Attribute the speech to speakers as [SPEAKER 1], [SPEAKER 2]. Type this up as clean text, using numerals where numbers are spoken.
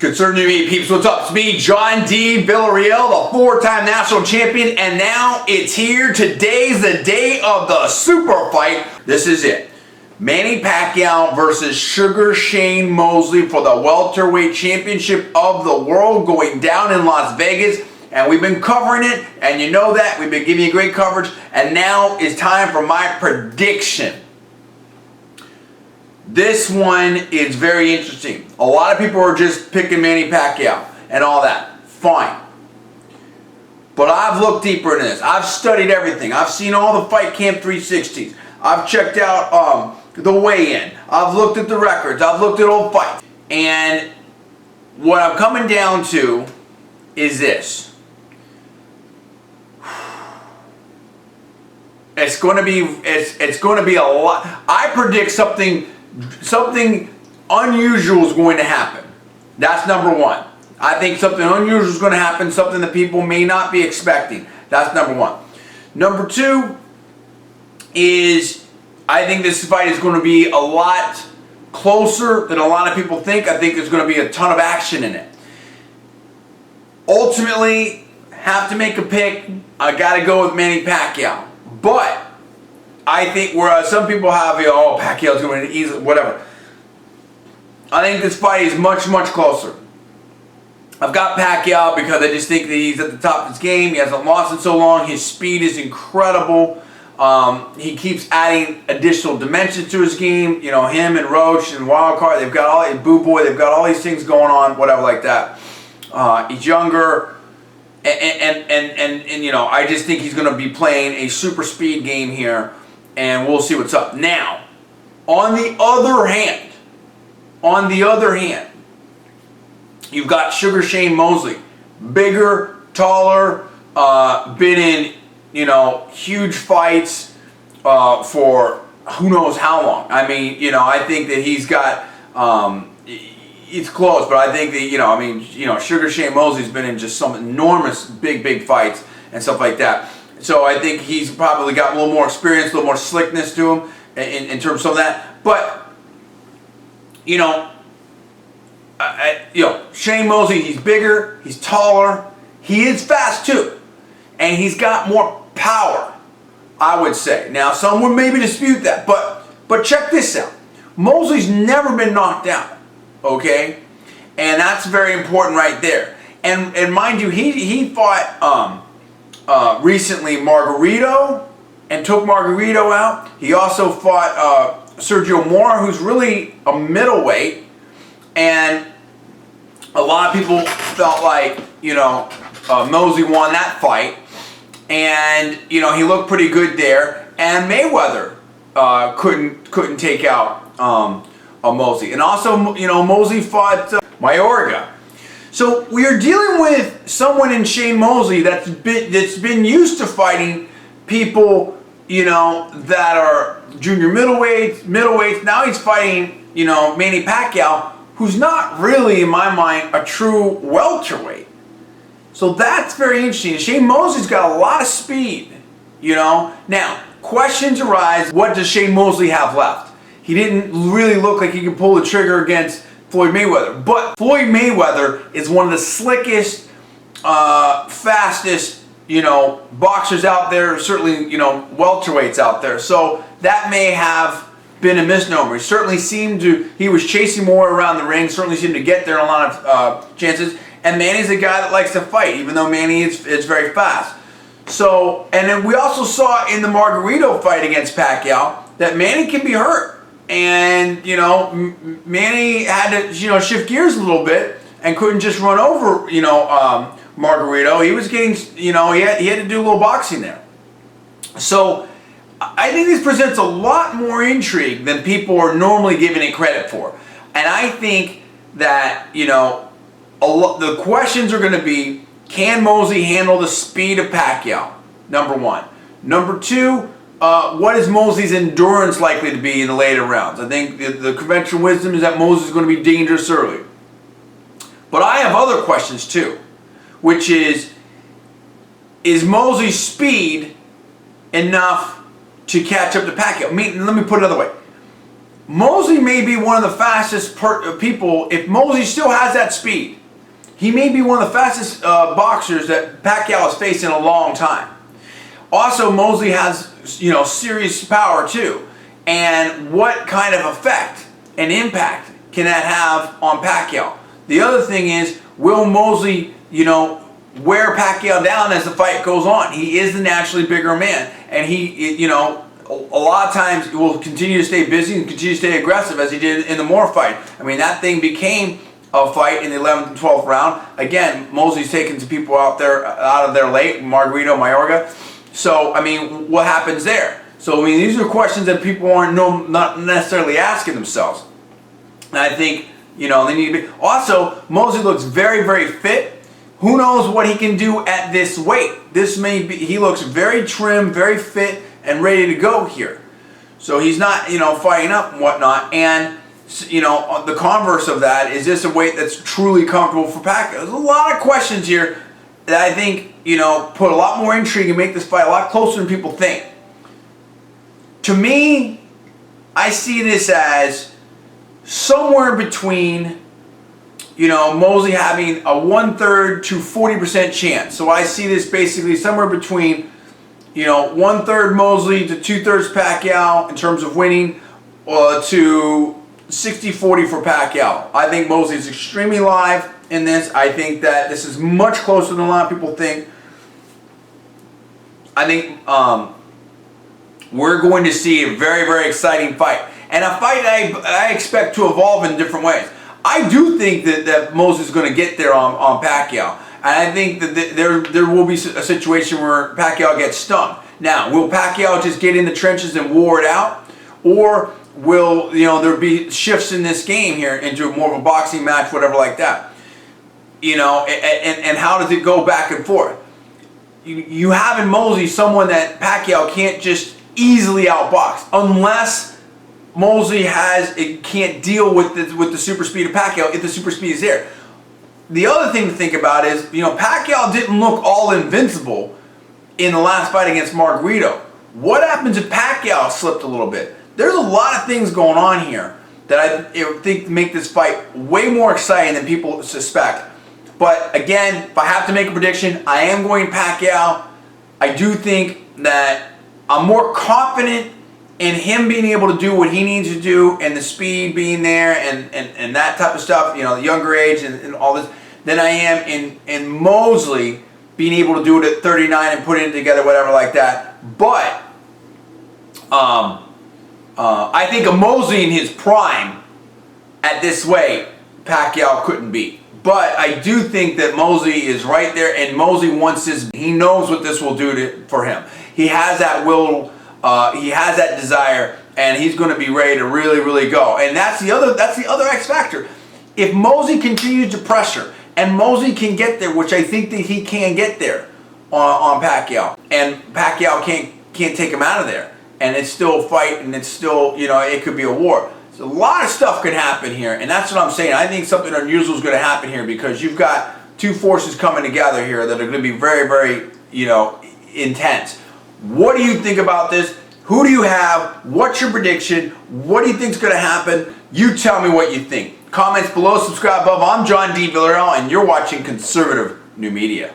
[SPEAKER 1] Concerning me, peeps, what's up? It's me, John D. Villarreal, the four-time national champion, and now it's here. Today's the day of the super fight. This is it. Manny Pacquiao versus Sugar Shane Mosley for the welterweight championship of the world going down in Las Vegas. And we've been covering it, and you know that. We've been giving you great coverage, and now it's time for my prediction. This one is very interesting. A lot of people are just picking Manny Pacquiao and all that. Fine. But I've looked deeper into this. I've studied everything. I've seen all the Fight Camp 360s. I've checked out the weigh-in. I've looked at the records. I've looked at old fights. And what I'm coming down to is this. It's going to be a lot. I predict something unusual is going to happen. That's number one. I think something unusual is going to happen, something that people may not be expecting. That's number one. Number two is I think this fight is going to be a lot closer than a lot of people think. I think there's going to be a ton of action in it. Ultimately, have to make a pick. I got to go with Manny Pacquiao. But I think whereas some people have, oh, Pacquiao's going to easily, whatever. I think this fight is much, much closer. I've got Pacquiao because I just think that he's at the top of his game. He hasn't lost in so long. His speed is incredible. He keeps adding additional dimensions to his game. You know, him and Roach and Wildcard, they've got all, Boo Boy, they've got all these things going on, whatever like that. He's younger. And you know, I just think he's going to be playing a super speed game here, and we'll see what's up. Now, on the other hand, you've got Sugar Shane Mosley, bigger, taller, been in, you know, huge fights for who knows how long. I mean, you know, I think that he's got. It's close, but I think that, Sugar Shane Mosley's been in just some enormous big fights and stuff like that. So I think he's probably got a little more experience, a little more slickness to him in terms of some of that. But, Shane Mosley, he's bigger, he's taller, he is fast too. And he's got more power, I would say. Now, some would maybe dispute that, but check this out. Mosley's never been knocked out. Okay, and that's very important right there. And mind you, he fought recently Margarito and took Margarito out. He also fought Sergio Mora, who's really a middleweight, and a lot of people felt like Mosley won that fight, and he looked pretty good there. And Mayweather couldn't take out Mosley. And also, Mosley fought Mayorga. So we are dealing with someone in Shane Mosley that's been used to fighting people, that are junior middleweights. Now he's fighting, Manny Pacquiao, who's not really, in my mind, a true welterweight. So that's very interesting. Shane Mosley's got a lot of speed, Now, questions arise, what does Shane Mosley have left? He didn't really look like he could pull the trigger against Floyd Mayweather. But Floyd Mayweather is one of the slickest, fastest, boxers out there, certainly, welterweights out there. So that may have been a misnomer. He was chasing more around the ring, certainly seemed to get there in a lot of chances. And Manny's a guy that likes to fight, even though Manny is very fast. So, and then we also saw in the Margarito fight against Pacquiao that Manny can be hurt. And, Manny had to, shift gears a little bit and couldn't just run over, Margarito. He was getting, he had to do a little boxing there. So I think this presents a lot more intrigue than people are normally giving it credit for. And I think that, the questions are going to be, can Mosley handle the speed of Pacquiao? Number one. Number two, what is Mosley's endurance likely to be in the later rounds? I think the conventional wisdom is that Mosley's going to be dangerous early. But I have other questions too, which is Mosley's speed enough to catch up to Pacquiao? Let me put it another way. Mosley may be one of the fastest people. If Mosley still has that speed, he may be one of the fastest boxers that Pacquiao has faced in a long time. Also, Mosley has, serious power too. And what kind of effect and impact can that have on Pacquiao? The other thing is, will Mosley, wear Pacquiao down as the fight goes on? He is the naturally bigger man, and he, a lot of times will continue to stay busy and continue to stay aggressive as he did in the Moore fight. I mean, that thing became a fight in the 11th and 12th round. Again, Mosley's taken some people out of there late, Margarito, Mayorga. So, I mean, what happens there? So, I mean, these are questions that people not necessarily asking themselves. And I think, they need to be. Also, Mosley looks very, very fit. Who knows what he can do at this weight? He looks very trim, very fit, and ready to go here. So he's not, fighting up and whatnot. And, the converse of that, is this a weight that's truly comfortable for Pacquiao? There's a lot of questions here that I think, put a lot more intrigue and make this fight a lot closer than people think. To me, I see this as somewhere between, Mosley having a 1/3 to 40% chance. So I see this basically somewhere between, 1/3 Mosley to 2/3 Pacquiao in terms of winning, to 60-40 for Pacquiao. I think Mosley is extremely live in this. I think that this is much closer than a lot of people think. I think we're going to see a very, very exciting fight. And a fight I expect to evolve in different ways. I do think that Mosley's going to get there on Pacquiao. And I think that there will be a situation where Pacquiao gets stung. Now, will Pacquiao just get in the trenches and war it out? Or will there be shifts in this game here into more of a boxing match, whatever like that? And how does it go back and forth? You have in Mosley someone that Pacquiao can't just easily outbox unless Mosley can't deal with the super speed of Pacquiao if the super speed is there. The other thing to think about is, Pacquiao didn't look all invincible in the last fight against Margarito. What happens if Pacquiao slipped a little bit? There's a lot of things going on here that I think make this fight way more exciting than people suspect. But again, if I have to make a prediction, I am going Pacquiao. I do think that I'm more confident in him being able to do what he needs to do, and the speed being there, and that type of stuff, the younger age and all this, than I am in Mosley being able to do it at 39 and putting it together, whatever like that. But I think a Mosley in his prime at this weight, Pacquiao couldn't beat. But I do think that Mosley is right there, and Mosley wants this. He knows what this will do for him. He has that will. He has that desire, and he's going to be ready to really, really go. And that's the other X factor. If Mosley continues to pressure, and Mosley can get there, which I think that he can get there on Pacquiao, and Pacquiao can't take him out of there, and it's still a fight, and it's still, it could be a war. So a lot of stuff could happen here, and that's what I'm saying. I think something unusual is going to happen here, because you've got two forces coming together here that are going to be very, very, intense. What do you think about this? Who do you have? What's your prediction? What do you think is going to happen? You tell me what you think. Comments below, subscribe above. I'm John D. Villarreal, and you're watching Conservative New Media.